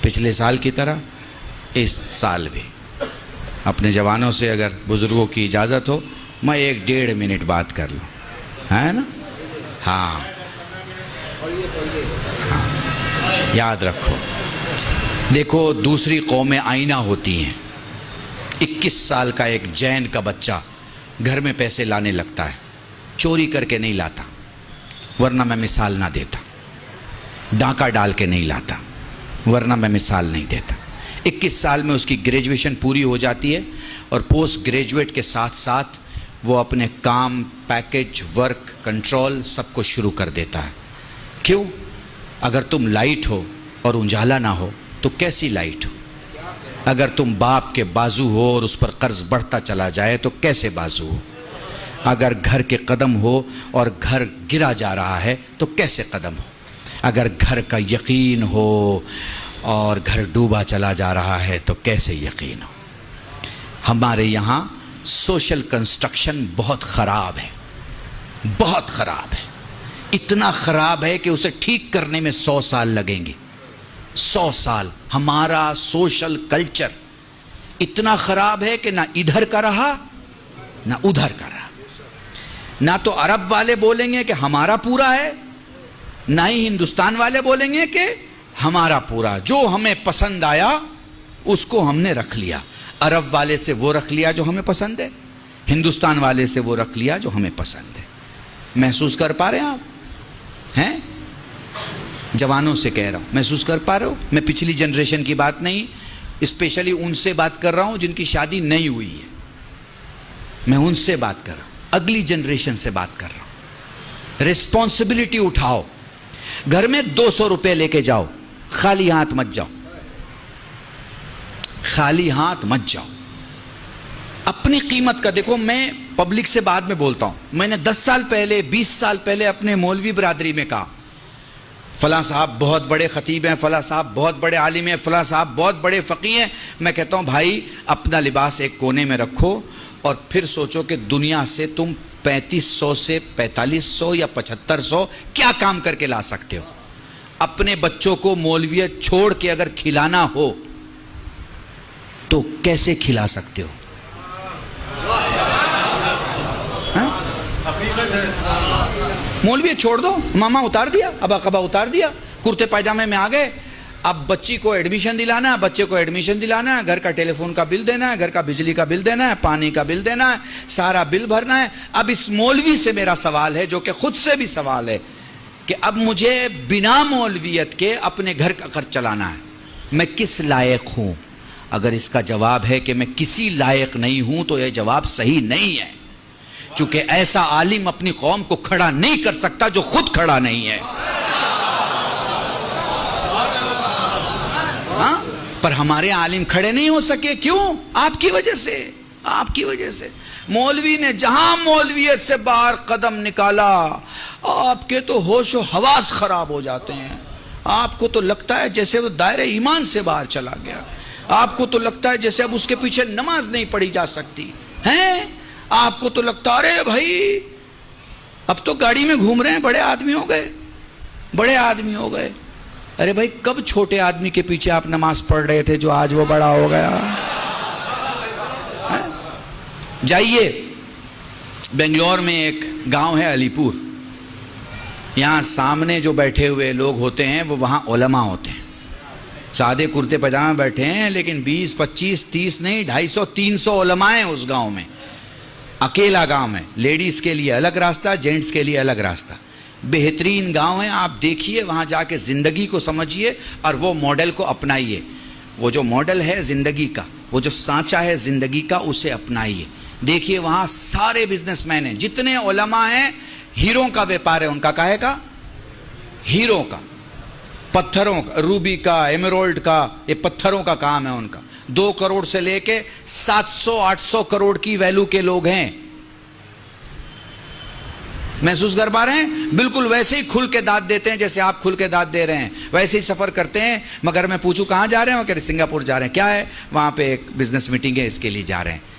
پچھلے سال کی طرح اس سال بھی اپنے جوانوں سے اگر بزرگوں کی اجازت ہو میں 1-1.5 منٹ بات کر لوں، ہے نا؟ ہاں یاد رکھو، دیکھو دوسری قومیں آئینہ ہوتی ہیں۔ 21 سال کا ایک جین کا بچہ گھر میں پیسے لانے لگتا ہے، چوری کر کے نہیں لاتا، ورنہ میں مثال نہ دیتا، ڈاکہ ڈال کے نہیں لاتا ورنہ میں مثال نہیں دیتا۔ 21 سال میں اس کی گریجویشن پوری ہو جاتی ہے اور پوسٹ گریجویٹ کے ساتھ ساتھ وہ اپنے کام، پیکج، ورک، کنٹرول سب کو شروع کر دیتا ہے۔ کیوں؟ اگر تم لائٹ ہو اور اجالا نہ ہو تو کیسی لائٹ ہو؟ اگر تم باپ کے بازو ہو اور اس پر قرض بڑھتا چلا جائے تو کیسے بازو ہو؟ اگر گھر کے قدم ہو اور گھر گرا جا رہا ہے تو کیسے قدم ہو؟ اگر گھر کا یقین ہو اور گھر ڈوبا چلا جا رہا ہے تو کیسے یقین ہو؟ ہمارے یہاں سوشل کنسٹرکشن بہت خراب ہے، بہت خراب ہے، اتنا خراب ہے کہ اسے ٹھیک کرنے میں 100 سال لگیں گے۔ 100 سال۔ ہمارا سوشل کلچر اتنا خراب ہے کہ نہ ادھر کا رہا نہ ادھر کا رہا۔ نہ تو عرب والے بولیں گے کہ ہمارا پورا ہے، نہ ہی ہندوستان والے بولیں گے کہ ہمارا پورا۔ جو ہمیں پسند آیا اس کو ہم نے رکھ لیا۔ عرب والے سے وہ رکھ لیا جو ہمیں پسند ہے، ہندوستان والے سے وہ رکھ لیا جو ہمیں پسند ہے۔ محسوس کر پا رہے ہیں آپ؟ ہیں؟ جوانوں سے کہہ رہا ہوں، محسوس کر پا رہے ہو؟ میں پچھلی جنریشن کی بات نہیں، اسپیشلی ان سے بات کر رہا ہوں جن کی شادی نہیں ہوئی ہے۔ میں ان سے بات کر رہا ہوں، اگلی جنریشن سے بات کر رہا ہوں۔ ریسپانسبلٹی اٹھاؤ، گھر میں 200 روپے لے کے جاؤ، خالی ہاتھ مت جاؤ، خالی ہاتھ مت جاؤ۔ اپنی قیمت کا دیکھو، میں پبلک سے بعد میں بولتا ہوں، میں نے 10 سال پہلے 20 سال پہلے اپنے مولوی برادری میں کہا فلاں صاحب بہت بڑے خطیب ہیں، فلاں صاحب بہت بڑے عالم ہیں، فلاں صاحب بہت بڑے فقیہ ہیں۔ میں کہتا ہوں بھائی اپنا لباس ایک کونے میں رکھو اور پھر سوچو کہ دنیا سے تم 3500 سے 4500 یا 7500 کیا کام کر کے لا سکتے ہو۔ اپنے بچوں کو مولویت چھوڑ کے اگر کھلانا ہو تو کیسے کھلا سکتے ہو؟ مولویت چھوڑ دو، ماما اتار دیا، ابا قبا اتار دیا، کرتے پائجامے میں آ گئے۔ اب بچی کو ایڈمیشن دلانا ہے، بچے کو ایڈمیشن دلانا ہے، گھر کا ٹیلی فون کا بل دینا ہے، گھر کا بجلی کا بل دینا ہے، پانی کا بل دینا ہے، سارا بل بھرنا ہے۔ اب اس مولوی سے میرا سوال ہے، جو کہ خود سے بھی سوال ہے، کہ اب مجھے بنا مولویت کے اپنے گھر کا خرچ چلانا ہے، میں کس لائق ہوں؟ اگر اس کا جواب ہے کہ میں کسی لائق نہیں ہوں تو یہ جواب صحیح نہیں ہے، چونکہ ایسا عالم اپنی قوم کو کھڑا نہیں کر سکتا جو خود کھڑا نہیں ہے۔ ہاں؟ پر ہمارے عالم کھڑے نہیں ہو سکے، کیوں؟ آپ کی وجہ سے، آپ کی وجہ سے۔ مولوی نے جہاں مولویت سے باہر قدم نکالا، آپ کے تو ہوش و حواس خراب ہو جاتے ہیں۔ آپ کو تو لگتا ہے جیسے وہ دائرہ ایمان سے باہر چلا گیا، آپ کو تو لگتا ہے جیسے اب اس کے پیچھے نماز نہیں پڑھی جا سکتی ہیں، آپ کو تو لگتا ہے ارے بھائی اب تو گاڑی میں گھوم رہے ہیں، بڑے آدمی ہو گئے، بڑے آدمی ہو گئے۔ ارے بھائی کب چھوٹے آدمی کے پیچھے آپ نماز پڑھ رہے تھے جو آج وہ بڑا ہو گیا؟ جائیے بنگلور میں ایک گاؤں ہے علی پور، یہاں سامنے جو بیٹھے ہوئے لوگ ہوتے ہیں وہ وہاں علماء ہوتے ہیں، سادے کرتے پاجامے بیٹھے ہیں، لیکن 20 25 30 نہیں 250 300 علماء ہیں اس گاؤں میں۔ اکیلا گاؤں ہے، لیڈیز کے لیے الگ راستہ، جینٹس کے لیے الگ راستہ۔ بہترین گاؤں ہے، آپ دیکھیے وہاں جا کے زندگی کو سمجھیے اور وہ ماڈل کو اپنائیے۔ وہ جو ماڈل ہے زندگی کا، وہ جو سانچہ ہے زندگی کا، اسے اپنائیے۔ دیکھیے وہاں سارے بزنس مین ہیں، جتنے علماء ہیں، ہیروں کا ویپار ہے ان کا، کاہے کا؟ ہیروں کا، پتھروں کا، روبی کا، ایمرالڈ کا، یہ پتھروں کا کام ہے ان کا۔ 2 کروڑ سے لے کے 700 800 کروڑ کی ویلو کے لوگ ہیں۔ محسوس کر پا رہے ہیں؟ بالکل ویسے ہی کھل کے داد دیتے ہیں جیسے آپ کھل کے داد دے رہے ہیں، ویسے ہی سفر کرتے ہیں۔ مگر میں پوچھوں کہاں جا رہے ہیں؟ وہ کہہ رہے سنگاپور جا رہے ہیں۔ کیا ہے؟ وہاں پہ ایک بزنس میٹنگ ہے، اس کے لیے جا رہے ہیں۔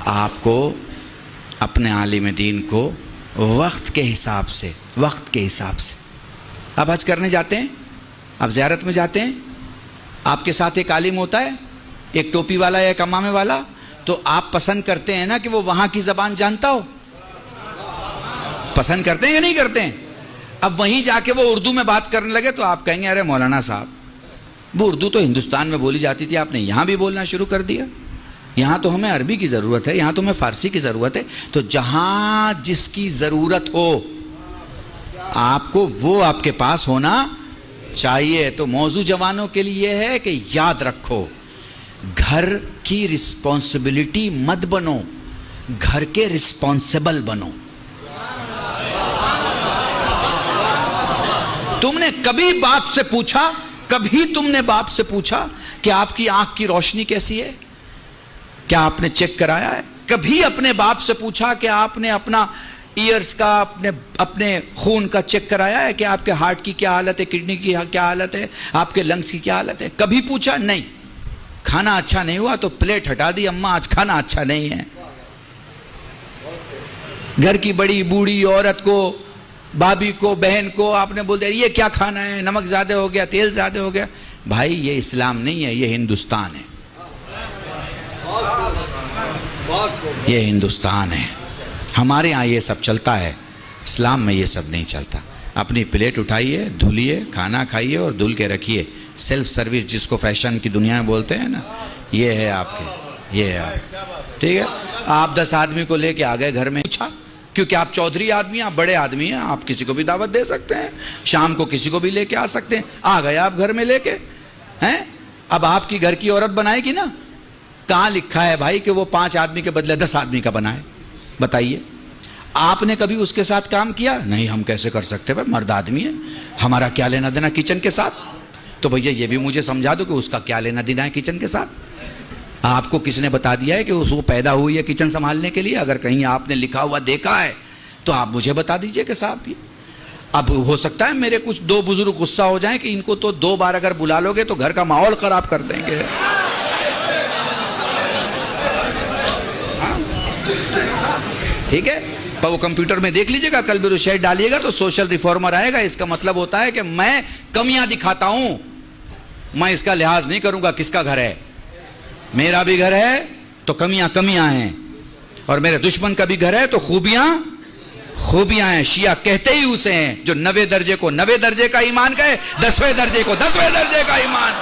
آپ کو اپنے عالم دین کو وقت کے حساب سے، وقت کے حساب سے، آپ حج کرنے جاتے ہیں، آپ زیارت میں جاتے ہیں، آپ کے ساتھ ایک عالم ہوتا ہے، ایک ٹوپی والا یا ایک امامے والا، تو آپ پسند کرتے ہیں نا کہ وہ وہاں کی زبان جانتا ہو؟ پسند کرتے ہیں یا نہیں کرتے ہیں؟ اب وہیں جا کے وہ اردو میں بات کرنے لگے تو آپ کہیں گے ارے مولانا صاحب، وہ اردو تو ہندوستان میں بولی جاتی تھی، آپ نے یہاں بھی بولنا شروع کر دیا، یہاں تو ہمیں عربی کی ضرورت ہے، یہاں تو ہمیں فارسی کی ضرورت ہے۔ تو جہاں جس کی ضرورت ہو آپ کو وہ آپ کے پاس ہونا چاہیے۔ تو موضوع جوانوں کے لیے یہ ہے کہ یاد رکھو، گھر کی رسپانسبلٹی مت بنو، گھر کے رسپانسبل بنو۔ تم نے کبھی باپ سے پوچھا، کبھی تم نے باپ سے پوچھا کہ آپ کی آنکھ کی روشنی کیسی ہے؟ کیا آپ نے چیک کرایا ہے؟ کبھی اپنے باپ سے پوچھا کہ آپ نے اپنا ایئرز کا، اپنے خون کا چیک کرایا ہے کہ آپ کے ہارٹ کی کیا حالت ہے، کڈنی کی کیا حالت ہے، آپ کے لنگز کی کیا حالت ہے؟ کبھی پوچھا؟ نہیں۔ کھانا اچھا نہیں ہوا تو پلیٹ ہٹا دی، اماں آج کھانا اچھا نہیں ہے۔ گھر کی بڑی بوڑھی عورت کو، بھابھی کو، بہن کو آپ نے بول دیا یہ کیا کھانا ہے، نمک زیادہ ہو گیا، تیل زیادہ ہو گیا۔ بھائی یہ اسلام نہیں ہے، یہ ہندوستان ہے، یہ ہندوستان ہے۔ ہمارے ہاں یہ سب چلتا ہے، اسلام میں یہ سب نہیں چلتا۔ اپنی پلیٹ اٹھائیے، دھلیے، کھانا کھائیے اور دھل کے رکھیے۔ سیلف سروس جس کو فیشن کی دنیا میں بولتے ہیں نا، یہ ہے آپ کے، یہ ہے آپ، ٹھیک ہے۔ آپ 10 آدمی کو لے کے آ گئے گھر میں، پوچھا کیونکہ آپ چودھری آدمی ہیں، آپ بڑے آدمی ہیں، آپ کسی کو بھی دعوت دے سکتے ہیں، شام کو کسی کو بھی لے کے آ سکتے ہیں۔ آ گئے آپ گھر میں لے کے ہیں، اب آپ کی گھر کی عورت بنائے گی نا۔ کہاں لکھا ہے بھائی کہ وہ 5 آدمی کے بدلے 10 آدمی کا بنائے؟ بتائیے، آپ نے کبھی اس کے ساتھ کام کیا؟ نہیں، ہم کیسے کر سکتے بھائی، مرد آدمی ہے، ہمارا کیا لینا دینا کچن کے ساتھ؟ تو بھیا یہ بھی مجھے سمجھا دو کہ اس کا کیا لینا دینا ہے کچن کے ساتھ۔ آپ کو کس نے بتا دیا ہے کہ وہ پیدا ہوئی ہے کچن سنبھالنے کے لیے؟ اگر کہیں آپ نے لکھا ہوا دیکھا ہے تو آپ مجھے بتا دیجئے کہ صاحب یہ اب ہو سکتا ہے میرے کچھ 2 بزرگ غصہ ہو جائیں کہ ان کو تو 2 بار اگر بلا لو گے تو گھر کا ماحول خراب کر دیں گے۔ ٹھیک ہے، پر وہ کمپیوٹر میں دیکھ لیجئے گا، کل بھی شیئر ڈالیے گا تو سوشل ریفارمر آئے گا۔ اس کا مطلب ہوتا ہے کہ میں کمیاں دکھاتا ہوں، میں اس کا لحاظ نہیں کروں گا کس کا گھر ہے۔ میرا بھی گھر ہے تو کمیاں ہیں، اور میرے دشمن کا بھی گھر ہے تو خوبیاں ہیں۔ شیعہ کہتے ہی اسے ہیں جو 90 درجے کو 90 درجے کا ایمان کہے، 10ویں درجے کو 10ویں درجے کا ایمان۔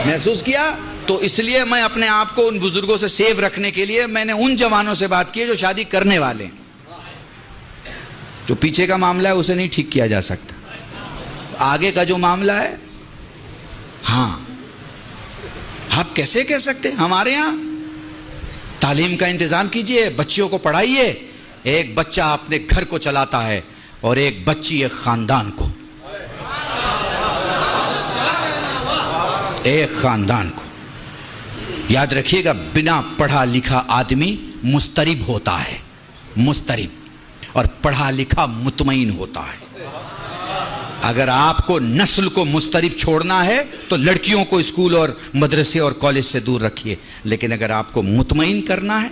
محسوس کیا؟ تو اس لیے میں اپنے آپ کو ان بزرگوں سے سیو رکھنے کے لیے میں نے ان جوانوں سے بات کی جو شادی کرنے والے ہیں۔ جو پیچھے کا معاملہ ہے اسے نہیں ٹھیک کیا جا سکتا، آگے کا جو معاملہ ہے ہاں آپ کیسے کہہ سکتے؟ ہمارے ہاں تعلیم کا انتظام کیجئے، بچیوں کو پڑھائیے۔ ایک بچہ اپنے گھر کو چلاتا ہے اور ایک بچی ایک خاندان کو، ایک خاندان کو۔ یاد رکھیے گا، بنا پڑھا لکھا آدمی مضطرب ہوتا ہے، مضطرب، اور پڑھا لکھا مطمئن ہوتا ہے۔ اگر آپ کو نسل کو مضطرب چھوڑنا ہے تو لڑکیوں کو اسکول اور مدرسے اور کالج سے دور رکھیے، لیکن اگر آپ کو مطمئن کرنا ہے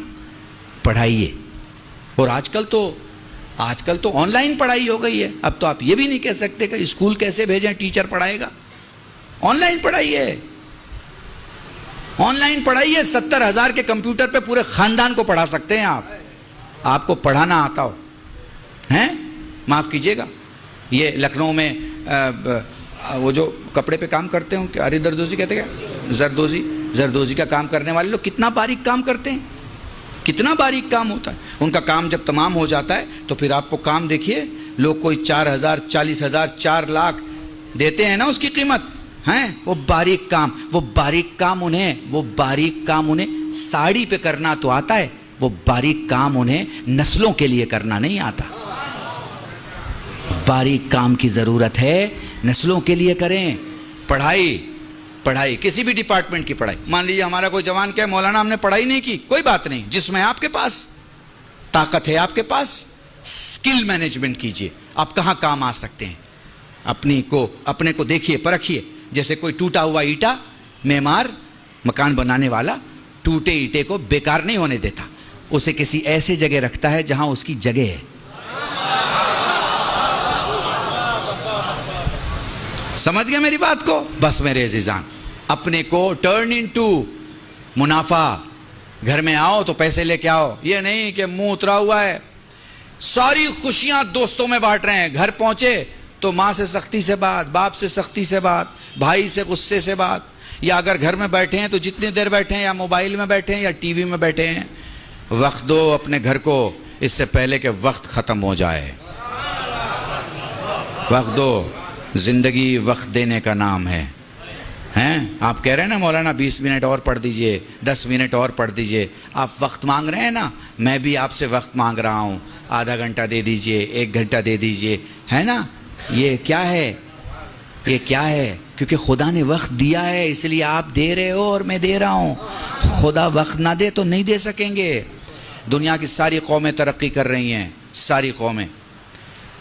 پڑھائیے۔ اور آج کل تو آن لائن پڑھائی ہو گئی ہے، اب تو آپ یہ بھی نہیں کہہ سکتے کہ اسکول کیسے بھیجیں، ٹیچر پڑھائے گا۔ On line پڑھائیے، on line پڑھائیے۔ 70,000 کے کمپیوٹر پہ پورے خاندان کو پڑھا سکتے ہیں آپ کو پڑھانا آتا ہو ہیں۔ معاف کیجئے گا، یہ لکھنؤ میں وہ جو کپڑے پہ کام کرتے ہوں، ارے زردوزی کہتے ہیں، زردوزی کا کام کرنے والے لوگ کتنا باریک کام کرتے ہیں، کتنا باریک کام ہوتا ہے ان کا۔ کام جب تمام ہو جاتا ہے تو پھر آپ کو کام دیکھیے، لوگ کوئی 4,000 40,000 4 لاکھ دیتے ہیں نا اس کی قیمت ہیں۔ وہ باریک کام انہیں ساڑی پہ کرنا تو آتا ہے، وہ باریک کام انہیں نسلوں کے لیے کرنا نہیں آتا۔ باریک کام کی ضرورت ہے، نسلوں کے لیے کریں۔ پڑھائی کسی بھی ڈپارٹمنٹ کی پڑھائی۔ مان لیجیے ہمارا کوئی جوان کہے مولانا ہم نے پڑھائی نہیں کی، کوئی بات نہیں، جس میں آپ کے پاس طاقت ہے، آپ کے پاس سکل مینجمنٹ کیجئے۔ آپ کہاں کام آ سکتے ہیں، اپنے کو دیکھیے، پرکھیے۔ جیسے کوئی ٹوٹا ہوا اینٹا، معمار مکان بنانے والا ٹوٹے اینٹے کو بیکار نہیں ہونے دیتا، اسے کسی ایسے جگہ رکھتا ہے جہاں اس کی جگہ ہے۔ سمجھ گئے میری بات کو؟ بس میرے عزیزان، اپنے کو ٹرن انٹو منافع. گھر میں آؤ تو پیسے لے کے آؤ، یہ نہیں کہ منہ اترا ہوا ہے. ساری خوشیاں دوستوں میں بانٹ رہے ہیں، گھر پہنچے تو ماں سے سختی سے بات، باپ سے سختی سے بات، بھائی سے غصے سے بات. یا اگر گھر میں بیٹھے ہیں تو جتنی دیر بیٹھے ہیں، یا موبائل میں بیٹھے ہیں یا ٹی وی میں بیٹھے ہیں. وقت دو اپنے گھر کو اس سے پہلے کہ وقت ختم ہو جائے. وقت دو، زندگی وقت دینے کا نام ہے. ہیں آپ کہہ رہے ہیں نا مولانا 20 منٹ اور پڑھ دیجئے، 10 منٹ اور پڑھ دیجئے. آپ وقت مانگ رہے ہیں نا، میں بھی آپ سے وقت مانگ رہا ہوں. آدھا گھنٹہ دے دیجئے، 1 گھنٹہ دے دیجئے، ہے نا. یہ کیا ہے؟ یہ کیا ہے؟ کیونکہ خدا نے وقت دیا ہے، اس لیے آپ دے رہے ہو اور میں دے رہا ہوں. خدا وقت نہ دے تو نہیں دے سکیں گے. دنیا کی ساری قومیں ترقی کر رہی ہیں، ساری قومیں.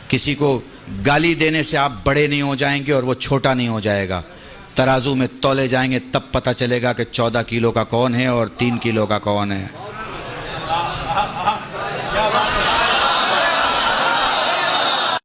کسی کو گالی دینے سے آپ بڑے نہیں ہو جائیں گے اور وہ چھوٹا نہیں ہو جائے گا. ترازو میں تولے جائیں گے تب پتہ چلے گا کہ 14 کلو کا کون ہے اور 3 کلو کا کون ہے.